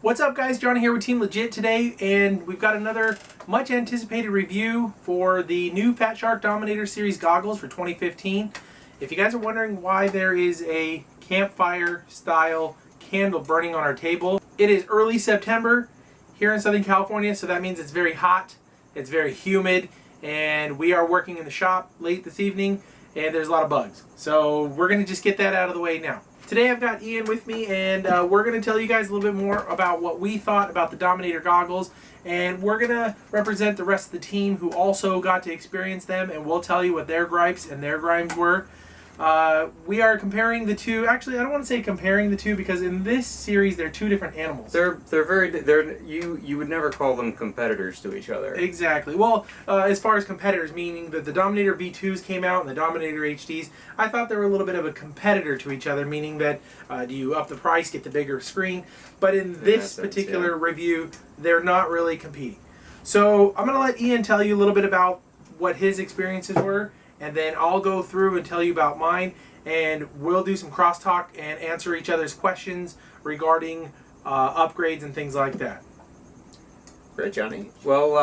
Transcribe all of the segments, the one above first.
What's up, guys? Johnny here with Team Legit today, and we've got another much anticipated review for the new FatShark Dominator series goggles for 2015. If you guys are wondering why there is a campfire style candle burning on our table, it is early September here in Southern California, so that means it's very hot, it's very humid, and we are working in the shop late this evening, and there's a lot of bugs. So we're going to just get that out of the way now. Today I've got Ian with me, and we're going to tell you guys a little bit more about what we thought about the Dominator goggles, and we're going to represent the rest of the team who also got to experience them, and we'll tell you what their gripes and their grinds were. We are comparing the two. Actually, I don't want to say comparing the two, because in this series they're two different animals. You would never call them competitors to each other. Exactly. Well, as far as competitors, meaning that the Dominator V2s came out and the Dominator HDs, I thought they were a little bit of a competitor to each other, meaning that do you up the price, get the bigger screen? But in this particular review, they're not really competing. So I'm going to let Ian tell you a little bit about what his experiences were, and then I'll go through and tell you about mine, and we'll do some crosstalk and answer each other's questions regarding upgrades and things like that. Great, Johnny. Well,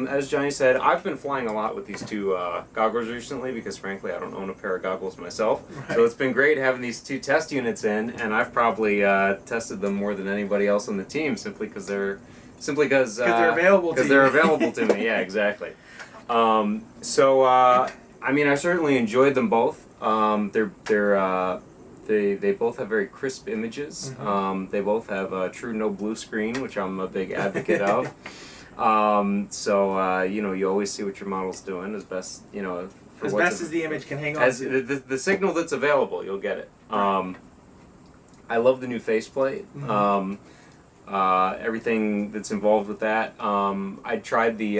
as Johnny said, I've been flying a lot with these two goggles recently because, frankly, I don't own a pair of goggles myself. Right. So it's been great having these two test units in, and I've probably tested them more than anybody else on the team simply because they're available to me. Yeah, exactly. I mean, I certainly enjoyed them both. They both have very crisp images. Mm-hmm. They both have a true no blue screen, which I'm a big advocate of. You always see what your model's doing as best, as best as the image can hang on to. The signal that's available, you'll get it. Right. I love the new faceplate. Mm-hmm. Everything that's involved with that. I tried the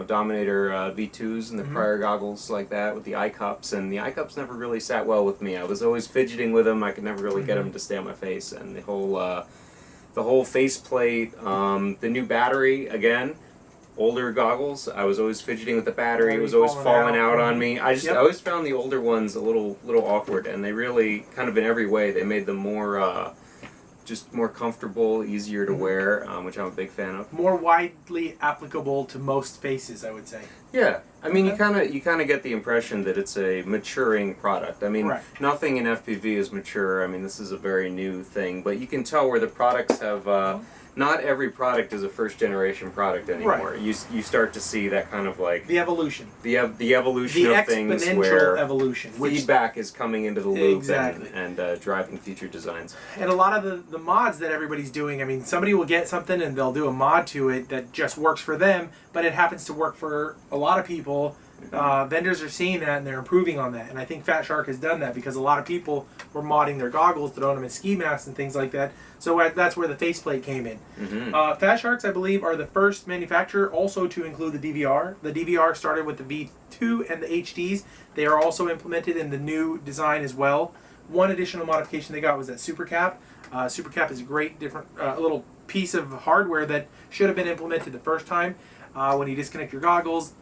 Dominator V2s and the prior goggles like that with the eye cups, and the eye cups never really sat well with me. I was always fidgeting with them. I could never really get them to stay on my face, and the whole faceplate, the new battery again. Older goggles, I was always fidgeting with the battery. It was always falling out on me. I always found the older ones a little awkward, and they really kind of in every way they made them more. Just more comfortable, easier to wear, which I'm a big fan of. More widely applicable to most faces, I would say. Yeah, I mean, you kind of get the impression that it's a maturing product. I mean, nothing in FPV is mature. I mean, this is a very new thing, but you can tell where the products have. Not every product is a first generation product anymore. Right. You start to see that kind of like the evolution. The evolution of things where exponential evolution. Feedback is coming into the loop exactly. and driving future designs. And a lot of the mods that everybody's doing, I mean, somebody will get something and they'll do a mod to it that just works for them, but it happens to work for a lot of people. Vendors are seeing that and they're improving on that, and I think FatShark has done that because a lot of people were modding their goggles, throwing them in ski masks and things like that. So that's where the faceplate came in. FatSharks, I believe, are the first manufacturer also to include the DVR. The DVR started with the V2 and the HDs. They are also implemented in the new design as well. One additional modification they got was that Super Cap. Super Cap is a great different little piece of hardware that should have been implemented the first time. When you disconnect your goggles,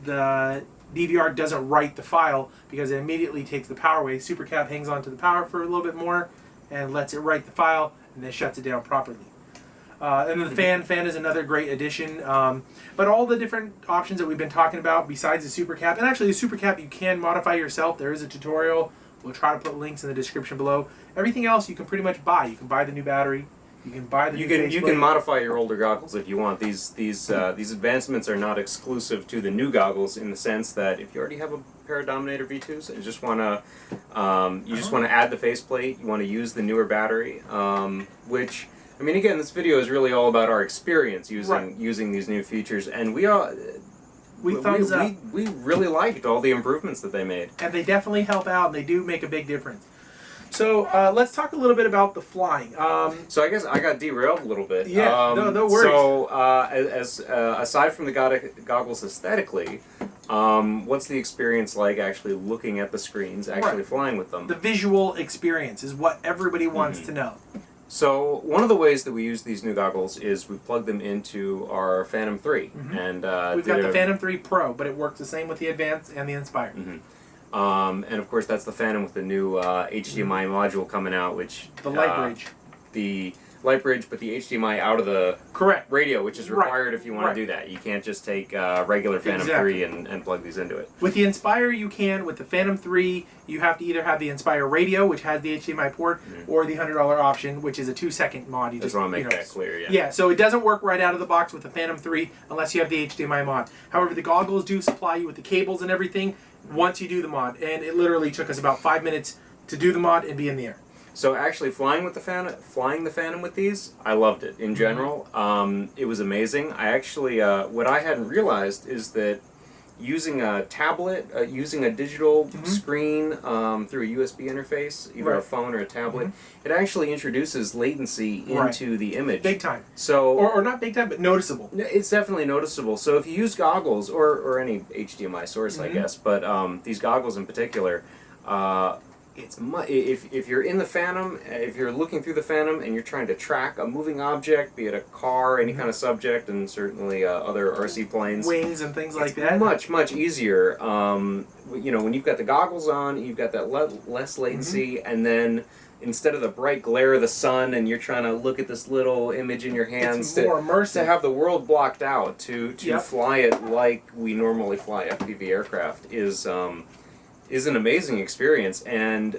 the DVR doesn't write the file because it immediately takes the power away. Super Cap hangs on to the power for a little bit more and lets it write the file and then shuts it down properly. And then the fan is another great addition. But all the different options that we've been talking about besides the Super Cap, and actually the Super Cap you can modify yourself. There is a tutorial. We'll try to put links in the description below. Everything else you can pretty much buy. You can buy the new battery. You can buy the You can modify your older goggles if you want. These advancements are not exclusive to the new goggles in the sense that if you already have a pair of Dominator V2s and just want to add the faceplate, you want to use the newer battery, which I mean again this video is really all about our experience using these new features, and we really liked all the improvements that they made, and they definitely help out and they do make a big difference. So let's talk a little bit about the flying. So I guess I got derailed a little bit. Yeah, no worries. So aside from the goggles aesthetically, what's the experience like actually looking at the screens, actually flying with them? The visual experience is what everybody wants to know. So one of the ways that we use these new goggles is we plug them into our Phantom 3. And we've got the Phantom 3 Pro, but it works the same with the Advanced and the Inspire. And of course that's the Phantom with the new HDMI module coming out, which the light bridge. light bridge, but the HDMI out of the Correct. radio, which is required if you want Right. to do that. You can't just take regular Phantom 3 and plug these into it. With the Inspire, you can. With the Phantom 3, you have to either have the Inspire radio, which has the HDMI port, or the $100 option, which is a 2-second mod. You Just want to make that clear, yeah. Yeah, so it doesn't work right out of the box with the Phantom 3 unless you have the HDMI mod. However, the goggles do supply you with the cables and everything once you do the mod, and it literally took us about 5 minutes to do the mod and be in the air. So actually flying the Phantom with these, I loved it in general. It was amazing. I actually, what I hadn't realized is that using a tablet, using a digital screen through a USB interface, either a phone or a tablet, it actually introduces latency into the image. Big time. So, or not big time, but noticeable. It's definitely noticeable. So if you use goggles, or any HDMI source, I guess, but these goggles in particular, if you're in the Phantom, if you're looking through the Phantom and you're trying to track a moving object, be it a car, any kind of subject, and certainly other RC planes, wings and things like that, much easier. You know, when you've got the goggles on, you've got that less latency, and then instead of the bright glare of the sun, and you're trying to look at this little image in your hands, it's more immersive. To have the world blocked out, to fly it like we normally fly FPV aircraft is an amazing experience. And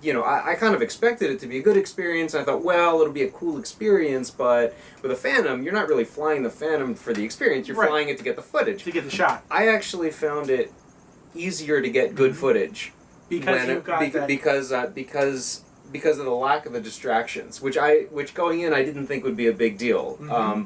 you know, I kind of expected it to be a good experience. I thought, well, it'll be a cool experience, but with a Phantom, you're not really flying the Phantom for the experience. You're flying it to get the footage, to get the shot. I actually found it easier to get good footage because you've got that. Because of the lack of the distractions, which going in I didn't think would be a big deal,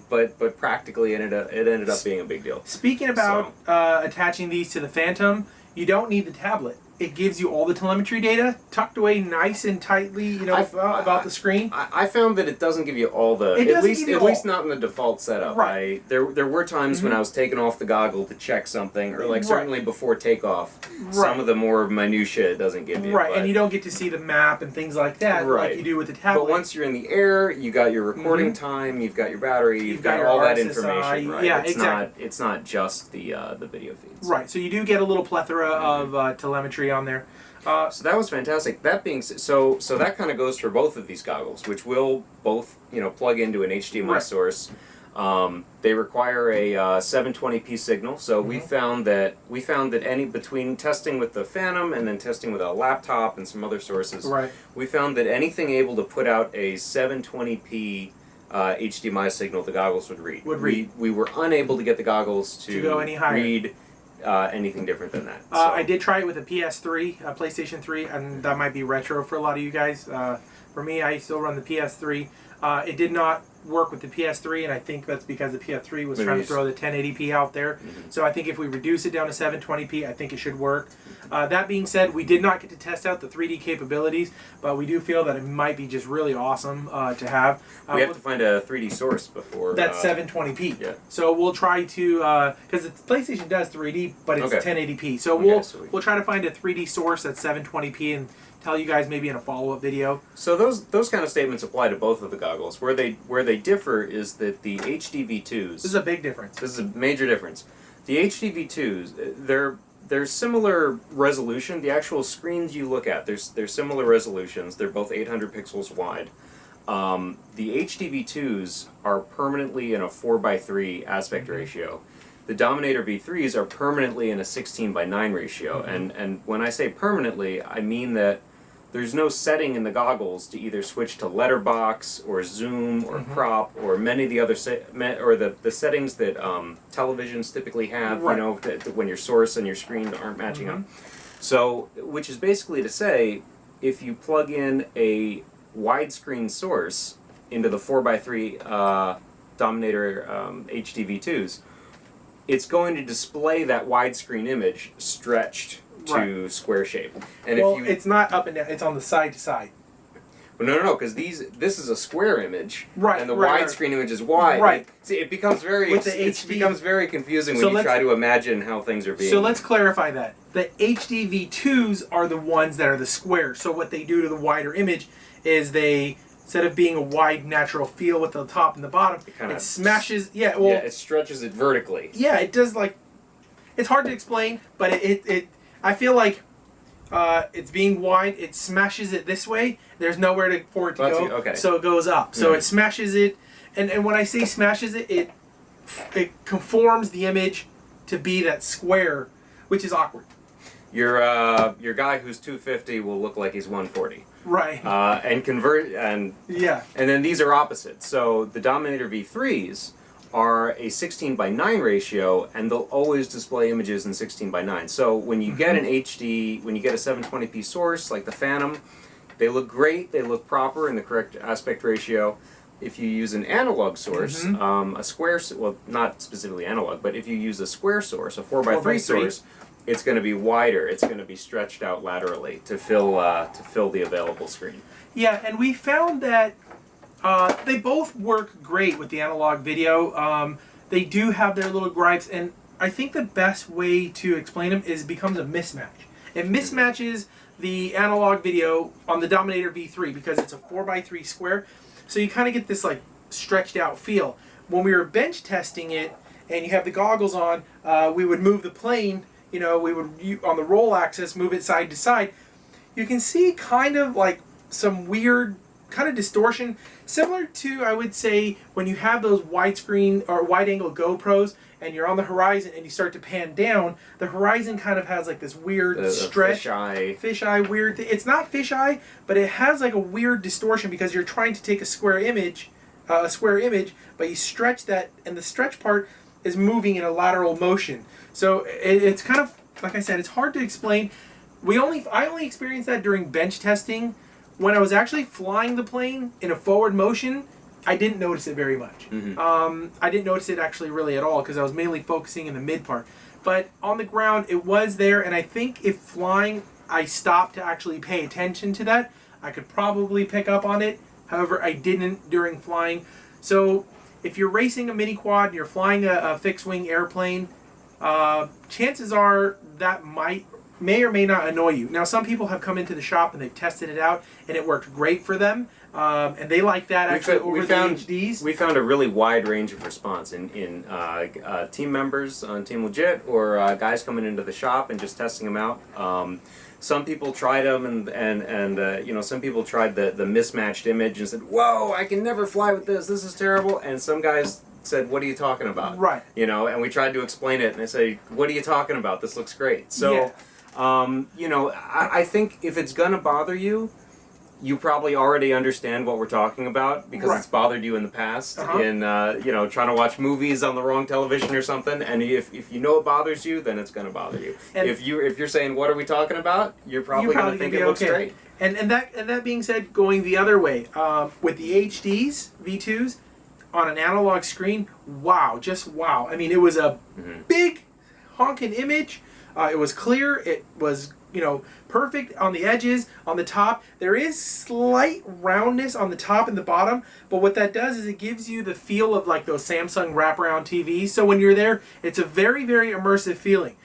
but practically it ended up being a big deal. Speaking about attaching these to the Phantom, you don't need the tablet. It gives you all the telemetry data tucked away nice and tightly, you know, about the screen. I found that it doesn't give you all the, at least not in the default setup. Right. There were times when I was taking off the goggle to check something, or like certainly before takeoff, some of the more minutiae it doesn't give you. Right, and you don't get to see the map and things like that like you do with the tablet. But once you're in the air, you got your recording time, you've got your battery, you've got all that information. Right? Yeah, exactly. It's not just the video feeds. Right, so you do get a little plethora of telemetry on there. So that was fantastic. That being so that kind of goes for both of these goggles, which will both plug into an HDMI source. They require a 720p signal. So we found that between testing with the Phantom and then testing with a laptop and some other sources, we found that anything able to put out a 720p HDMI signal, the goggles would read. We were unable to get the goggles to go any higher. Read anything different than that. I did try it with a PS3, PlayStation 3, and that might be retro for a lot of you guys. For me, I still run the PS3. It did not work with the PS3, and I think that's because the PS3 was trying to throw the 1080p out there. So I think if we reduce it down to 720p, I think it should work. That being said, we did not get to test out the 3D capabilities, but we do feel that it might be just really awesome to have. We have to find a 3D source before... That's 720p. Yeah. So we'll try to... because the PlayStation does 3D, but it's 1080p. So we'll try to find a 3D source that's 720p and tell you guys maybe in a follow-up video. So those kind of statements apply to both of the goggles. Where they differ is that the HDV2s... This is a big difference. This is a major difference. The HDV2s, they're similar resolution. The actual screens you look at, they're similar resolutions. They're both 800 pixels wide. The HDV2s are permanently in a 4:3 aspect ratio. The Dominator V3s are permanently in a 16:9 ratio. And when I say permanently, I mean that there's no setting in the goggles to either switch to letterbox or zoom or crop or many of the other the settings that televisions typically have. You know, when your source and your screen aren't matching up. So, which is basically to say, if you plug in a widescreen source into the 4:3 Dominator HDV2s, it's going to display that widescreen image stretched to square shape. And well, it's not up and down; it's on the side to side. Well, no, because this is a square image, and the widescreen image is wide. Right. It becomes very becomes very confusing when you try to imagine how things are being. So let's clarify that the HDV2s are the ones that are the square. So what they do to the wider image is they, instead of being a wide natural field with the top and the bottom, it smashes. It stretches it vertically. Yeah, it does. Like, it's hard to explain, but it I feel like it's being wide. It smashes it this way. There's nowhere for it to go. Okay. So it goes up. So it smashes it. And when I say smashes it, it conforms the image to be that square, which is awkward. Your guy who's 250 will look like he's 140. Right. And convert and yeah. And then these are opposites. So the Dominator V3s are a 16:9 ratio, and they'll always display images in 16:9. So when you get an HD, when you get a 720p source like the Phantom, they look great. They look proper in the correct aspect ratio. If you use an analog source, a square, well, not specifically analog, but if you use a square source, a 4x3 source, it's going to be wider. It's going to be stretched out laterally to fill the available screen. Yeah, and we found that they both work great with the analog video. They do have their little gripes, and I think the best way to explain them is it becomes a mismatch. It mismatches the analog video on the Dominator V3 because it's a 4x3 square. So you kind of get this like stretched out feel. When we were bench testing it and you have the goggles on, we would move the plane, we would, on the roll axis, move it side to side. You can see kind of like some weird kind of distortion, similar to, I would say, when you have those widescreen or wide angle GoPros and you're on the horizon and you start to pan down, the horizon kind of has like this weird stretch. Fisheye weird thing. It's not fisheye, but it has like a weird distortion because you're trying to take a square image, but you stretch that, and the stretch part is moving in a lateral motion. So it's kind of, like I said, it's hard to explain. I only experienced that during bench testing. When I was actually flying the plane in a forward motion, I didn't notice it very much. I didn't notice it actually really at all because I was mainly focusing in the mid part. But on the ground, it was there, and I think if flying, I stopped to actually pay attention to that, I could probably pick up on it. However, I didn't during flying. So if you're racing a mini quad and you're flying a fixed-wing airplane, chances are that may or may not annoy you. Now, some people have come into the shop and they've tested it out, and it worked great for them, and they like that actually over the HDs. We found a really wide range of response in team members on Team Legit or guys coming into the shop and just testing them out. Some people tried them, and some people tried the mismatched image and said, "Whoa, I can never fly with this. This is terrible." And some guys said, "What are you talking about?" Right. And we tried to explain it, and they say, "What are you talking about? This looks great." So. Yeah. I think if it's gonna bother you, you probably already understand what we're talking about because it's bothered you in the past in trying to watch movies on the wrong television or something. And if you know it bothers you, then it's gonna bother you. And if you're saying what are we talking about, you're probably gonna think it looks great. And that being said, going the other way with the HDs V2s on an analog screen, wow, just wow. I mean, it was a big honking image. It was clear. It was, perfect on the edges, on the top. There is slight roundness on the top and the bottom, but what that does is it gives you the feel of like those Samsung wraparound TVs. So when you're there, it's a very, very immersive feeling.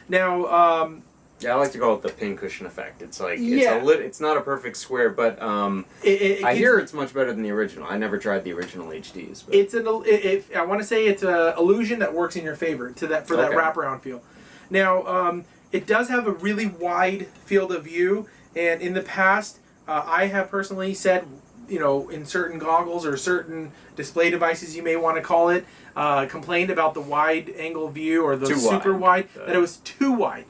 Now, I like to call it the pincushion effect. It's like it's not a perfect square, but I hear it's much better than the original. I never tried the original HDs. But. I want to say it's an illusion that works in your favor that wraparound feel. Now, it does have a really wide field of view, and in the past, I have personally said, in certain goggles or certain display devices, you may want to call it, complained about the wide angle view or the super wide, that it was too wide.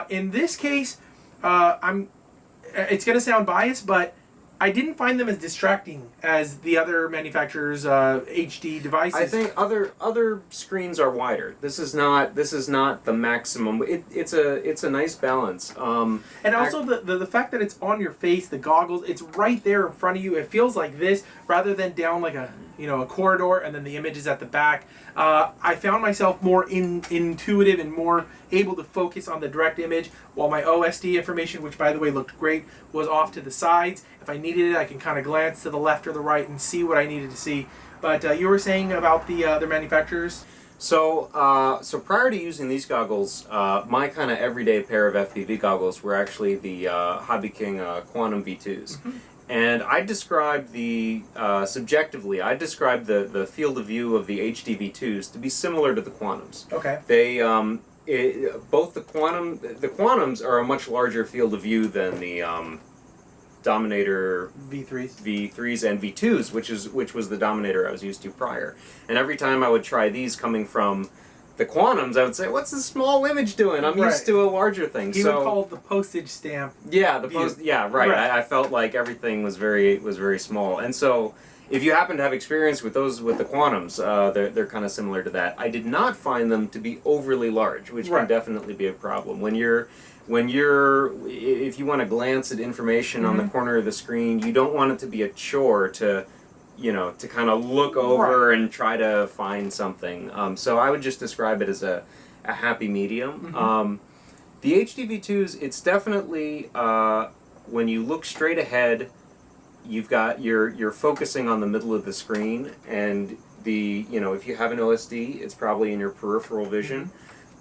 In this case, it's going to sound biased, but I didn't find them as distracting as the other manufacturers' HD devices. I think other screens are wider. This is not the maximum. It's a nice balance. And also the fact that it's on your face, the goggles, it's right there in front of you. It feels like this rather than down like a corridor and then the image is at the back. I found myself more intuitive and more able to focus on the direct image, while my OSD information, which by the way looked great, was off to the sides. If I needed it, I can kind of glance to the left or the right and see what I needed to see. But you were saying about the other manufacturers? So prior to using these goggles, my kind of everyday pair of FPV goggles were actually the Hobby King Quantum V2s. And I described subjectively, I described the field of view of the HDV2s to be similar to the Quantums. Okay. both the Quantums are a much larger field of view than the Dominator V3s and V2s, which was the Dominator I was used to prior. And every time I would try these coming from the Quantums, I would say, "What's this small image doing? I'm used to a larger thing." He would call it the postage stamp. Yeah, I felt like everything was very small, and so if you happen to have experience with the Quantums, they're kind of similar to that. I did not find them to be overly large, which can definitely be a problem if you want to glance at information on the corner of the screen. You don't want it to be a chore to kind of look over and try to find something. So I would just describe it as a happy medium. The HDV2s, it's definitely when you look straight ahead, you're focusing on the middle of the screen, and if you have an OSD, it's probably in your peripheral vision.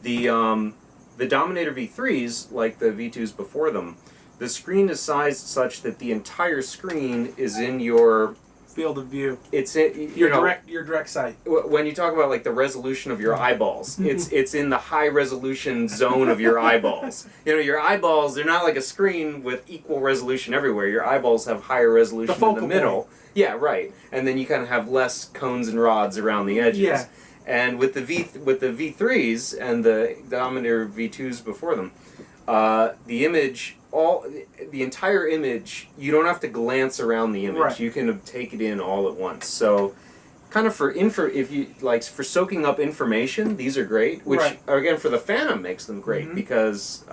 The Dominator V3s, like the V2s before them, the screen is sized such that the entire screen is in your field of view. It's your direct sight. When you talk about like the resolution of your eyeballs, it's in the high resolution zone of your eyeballs. Your eyeballs, they're not like a screen with equal resolution everywhere. Your eyeballs have higher resolution in the middle. Point. Yeah, right. And then you kind of have less cones and rods around the edges. Yeah. And with the V3s and the Dominator V2s before them, the image, the entire image, you don't have to glance around the image. Right. You can take it in all at once. So, kind of for soaking up information, these are great. Which again, for the Phantom, makes them great because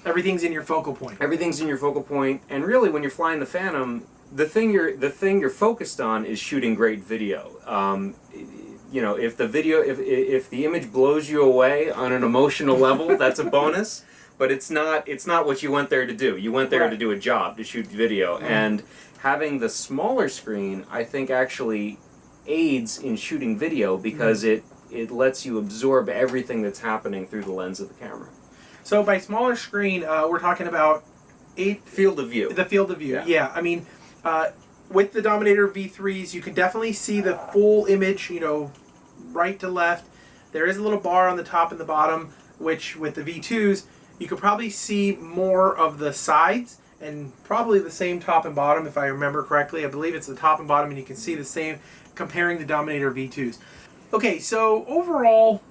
everything's in your focal point. Everything's in your focal point, and really, when you're flying the Phantom, the thing you're focused on is shooting great video. If the image blows you away on an emotional level, that's a bonus. But it's not what you went there to do. You went there to do a job, to shoot video. And having the smaller screen, I think, actually aids in shooting video because it lets you absorb everything that's happening through the lens of the camera. So by smaller screen, we're talking about field of view. The field of view, yeah. I mean, with the Dominator V3s, you can definitely see the full image, right to left. There is a little bar on the top and the bottom, which with the V2s, you could probably see more of the sides and probably the same top and bottom, if I remember correctly. I believe it's the top and bottom, and you can see the same comparing the Dominator V2s. Okay, so overall,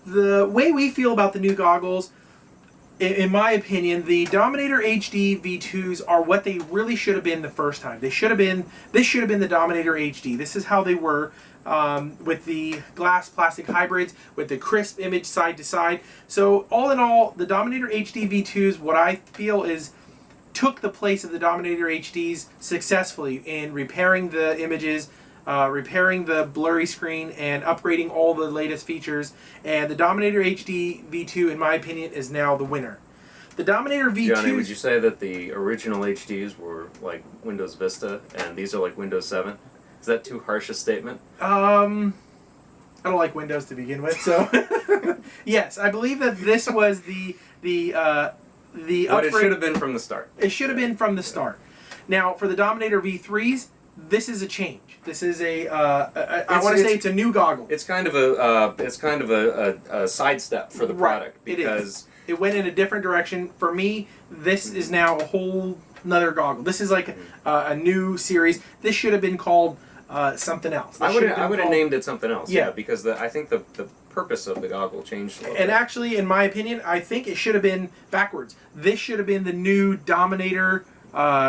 the way we feel about the new goggles, in my opinion, the Dominator HD V2s are what they really should have been the first time. This should have been the Dominator HD. This is how they were. With the glass plastic hybrids, with the crisp image side to side. So all in all, the Dominator HD V2s, what I feel is, took the place of the Dominator HDs successfully in repairing the images, repairing the blurry screen, and upgrading all the latest features. And the Dominator HD V2, in my opinion, is now the winner. The Dominator V2... Johnny, would you say that the original HDs were like Windows Vista, and these are like Windows 7? Is that too harsh a statement? I don't like Windows to begin with, so yes, I believe that this was the what upgrade. It should have been from the start. It should have been from the start. Now, for the Dominator V3s, this is a change. This is a I want to say it's a new goggle. It's kind of a sidestep for the product because it went in a different direction. For me, this is now a whole another goggle. This is like a new series. This should have been called something else. I would have named it something else. Yeah, because I think the purpose of the goggle changed a little bit. Actually, in my opinion, I think it should have been backwards. This should have been the new Dominator.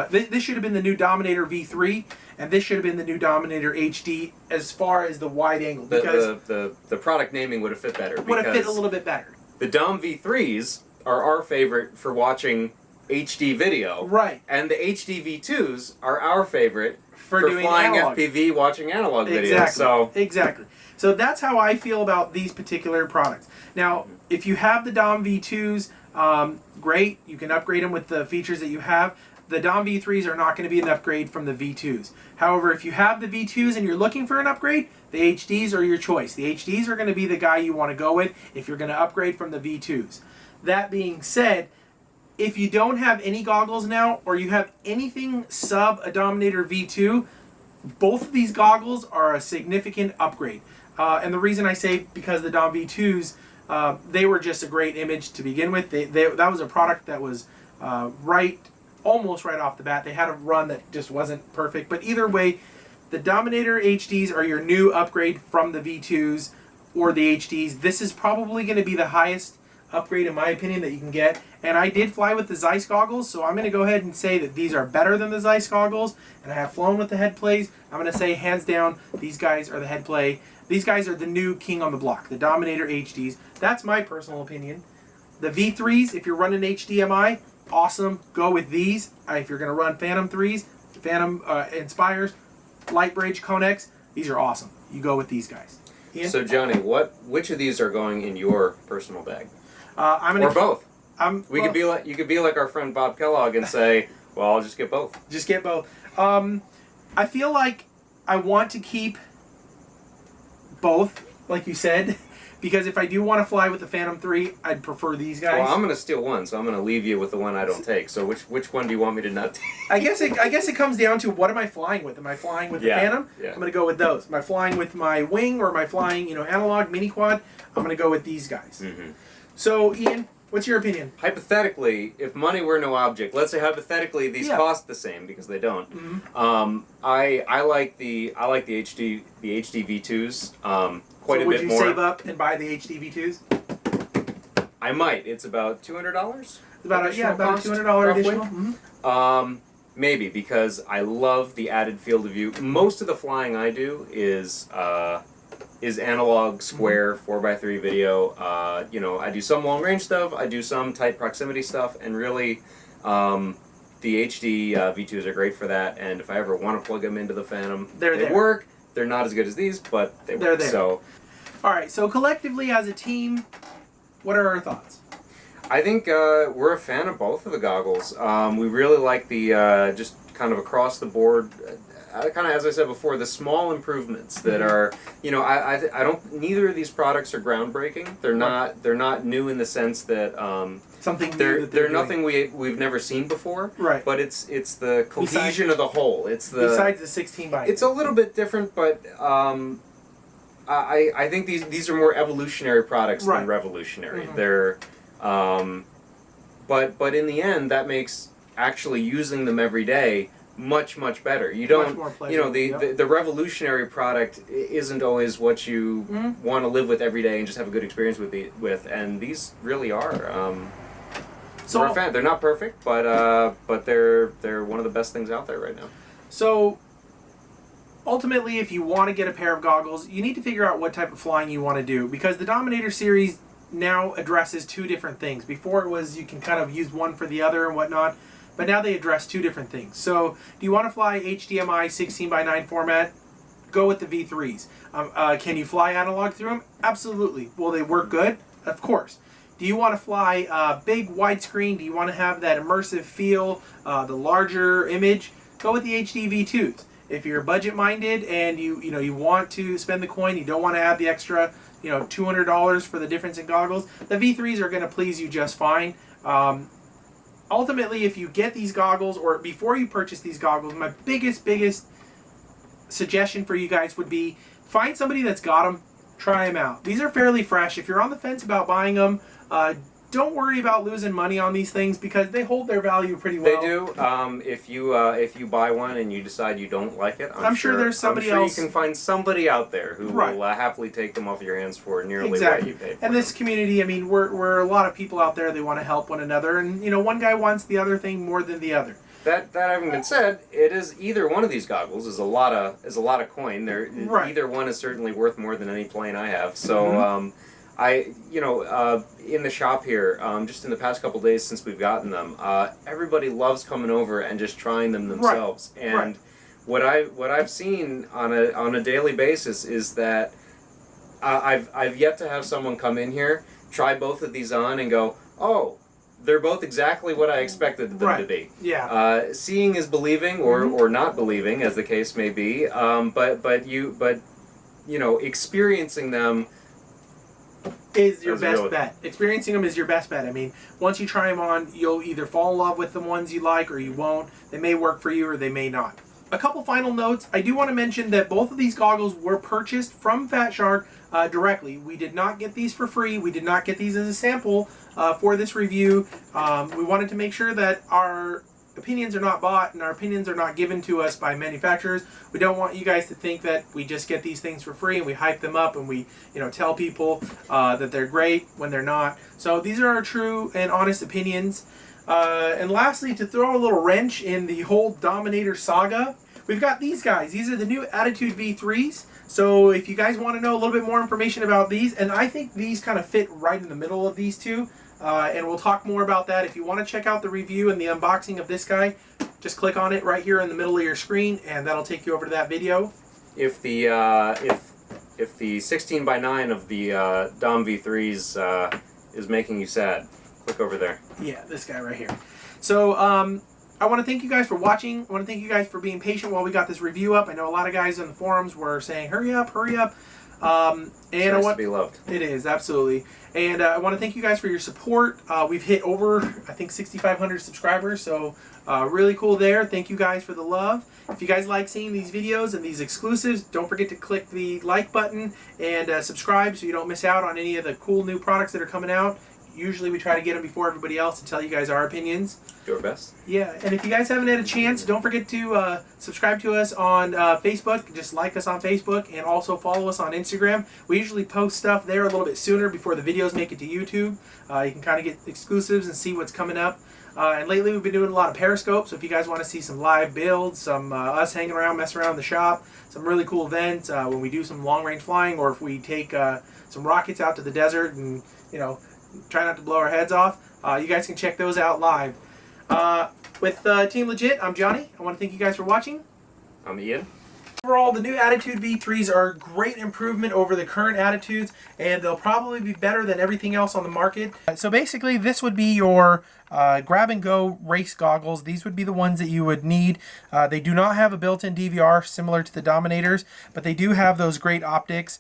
This should have been the new Dominator V3, and this should have been the new Dominator HD as far as the wide angle. Because the product naming would have fit better. Would have fit a little bit better. The Dom V3s are our favorite for watching HD video. Right. And the HD V2s are our favorite for doing flying analog. FPV, watching analog exactly. videos. Exactly. So that's how I feel about these particular products. Now, if you have the Dom V2s, great. You can upgrade them with the features that you have. The Dom V3s are not going to be an upgrade from the V2s. However, if you have the V2s and you're looking for an upgrade, the HDs are your choice. The HDs are going to be the guy you want to go with if you're going to upgrade from the V2s. That being said, if you don't have any goggles now, or you have anything sub a Dominator V2, both of these goggles are a significant upgrade. And the reason I say because the Dom V2s, They were just a great image to begin with. That was a product that was almost right off the bat. They had a run that just wasn't perfect. But either way, the Dominator HDs are your new upgrade from the V2s or the HDs. This is probably going to be the highest upgrade, in my opinion, that you can get. And I did fly with the Zeiss goggles, so I'm going to go ahead and say that these are better than the Zeiss goggles. And I have flown with the head plays. I'm going to say, hands down, these guys are the head play. These guys are the new king on the block, the Dominator HDs. That's my personal opinion. The V3s, if you're running HDMI, awesome. Go with these. If you're going to run Phantom 3s, Phantom Inspires, Lightbridge, Connex, these are awesome. You go with these guys. Ian? So Johnny, which of these are going in your personal bag? Or both. You could be like our friend Bob Kellogg and say, well, I'll just get both. Just get both. I feel like I want to keep both, like you said, because if I do want to fly with the Phantom 3, I'd prefer these guys. Well, I'm going to steal one, so I'm going to leave you with the one I don't take. So which one do you want me to not take? I guess it comes down to, what am I flying with? Am I flying with the Phantom? Yeah. I'm going to go with those. Am I flying with my wing, or am I flying, analog mini quad? I'm going to go with these guys. Mm-hmm. So Ian, what's your opinion? Hypothetically, if money were no object, let's say hypothetically these cost the same, because they don't. Mm-hmm. I like the HDV2s quite a bit more. Would you save up and buy the HDV2s? I might. It's about $200. About a $200 additional. Mm-hmm. Maybe, because I love the added field of view. Most of the flying I do is analog, square, 4x3 video. I do some long range stuff. I do some tight proximity stuff, and really, the HD V2s are great for that. And if I ever want to plug them into the Phantom, they work. They're not as good as these, but they work. They're there. So, all right. So collectively, as a team, what are our thoughts? I think we're a fan of both of the goggles. We really like the just kind of across the board. Kind of, as I said before, the small improvements that are, I don't. Neither of these products are groundbreaking. They're not. They're not new in the sense that something new they're that they're nothing we've never seen before. Right. But it's the cohesion of the whole. It's the besides the 16x. It's a little bit different, but I think these are more evolutionary products than revolutionary. Mm-hmm. They're but in the end, that makes actually using them every day much better. You don't, the revolutionary product isn't always what you want to live with every day and just have a good experience with. And these really are. So we're a fan. They're not perfect, but they're one of the best things out there right now. So ultimately, if you want to get a pair of goggles, you need to figure out what type of flying you want to do, because the Dominator series now addresses two different things. Before it was you can kind of use one for the other and whatnot. But now they address two different things. So, do you want to fly HDMI 16:9 format? Go with the V3s. Can you fly analog through them? Absolutely. Will they work good? Of course. Do you want to fly big widescreen? Do you want to have that immersive feel, the larger image? Go with the HDV2s. If you're budget minded and you want to spend the coin, you don't want to add the extra $200 for the difference in goggles, the V3s are going to please you just fine. Ultimately, if you get these goggles, or before you purchase these goggles, my biggest suggestion for you guys would be find somebody that's got them, try them out. These are fairly fresh. If you're on the fence about buying them, don't worry about losing money on these things, because they hold their value pretty well. They do. If you buy one and you decide you don't like it, I'm sure there's somebody else. You can find somebody out there who will happily take them off your hands for nearly what you paid for them. And this community, I mean, we're a lot of people out there. They want to help one another, and one guy wants the other thing more than the other. That having been said, it is either one of these goggles is a lot of coin. Either one is certainly worth more than any plane I have. So. In the shop here, just in the past couple days since we've gotten them, everybody loves coming over and just trying them themselves. And what I've seen on a daily basis is that I've yet to have someone come in here, try both of these on, and go, oh, they're both exactly what I expected them to be. Yeah. Seeing is believing, or not believing, as the case may be. But experiencing them is your best bet. Experiencing them is your best bet. I mean, once you try them on, you'll either fall in love with the ones you like or you won't. They may work for you or they may not. A couple final notes. I do want to mention that both of these goggles were purchased from FatShark directly. We did not get these for free. We did not get these as a sample for this review. We wanted to make sure that our opinions are not bought and our opinions are not given to us by manufacturers. We don't want you guys to think that we just get these things for free and we hype them up and we tell people that they're great when they're not. So these are our true and honest opinions. And lastly, to throw a little wrench in the whole Dominator saga, we've got these guys. These are the new Attitude V3s. So if you guys want to know a little bit more information about these, and I think these kind of fit right in the middle of these two, and we'll talk more about that. If you want to check out the review and the unboxing of this guy, just click on it right here in the middle of your screen, and that'll take you over to that video. If the if the 16:9 of the Dom V3s is making you sad, click over there. Yeah, this guy right here. So I want to thank you guys for watching. I want to thank you guys for being patient while we got this review up. I know a lot of guys in the forums were saying, hurry up, hurry up. And it's nice to be loved. It is, absolutely. And I want to thank you guys for your support. We've hit over, I think, 6,500 subscribers, so really cool there. Thank you guys for the love. If you guys like seeing these videos and these exclusives, don't forget to click the like button and subscribe so you don't miss out on any of the cool new products that are coming out. Usually we try to get them before everybody else to tell you guys our opinions. Do our best. Yeah, and if you guys haven't had a chance, don't forget to subscribe to us on Facebook. Just like us on Facebook and also follow us on Instagram. We usually post stuff there a little bit sooner before the videos make it to YouTube. You can kind of get exclusives and see what's coming up. And lately we've been doing a lot of Periscope, so if you guys want to see some live builds, some us hanging around, messing around in the shop, some really cool events when we do some long-range flying, or if we take some rockets out to the desert and, try not to blow our heads off, you guys can check those out live. With Team Legit, I'm Johnny. I want to thank you guys for watching. I'm Ian. Overall, the new Attitude V3s are a great improvement over the current Attitudes, and they'll probably be better than everything else on the market. So basically, this would be your grab-and-go race goggles. These would be the ones that you would need. They do not have a built-in DVR similar to the Dominators, but they do have those great optics.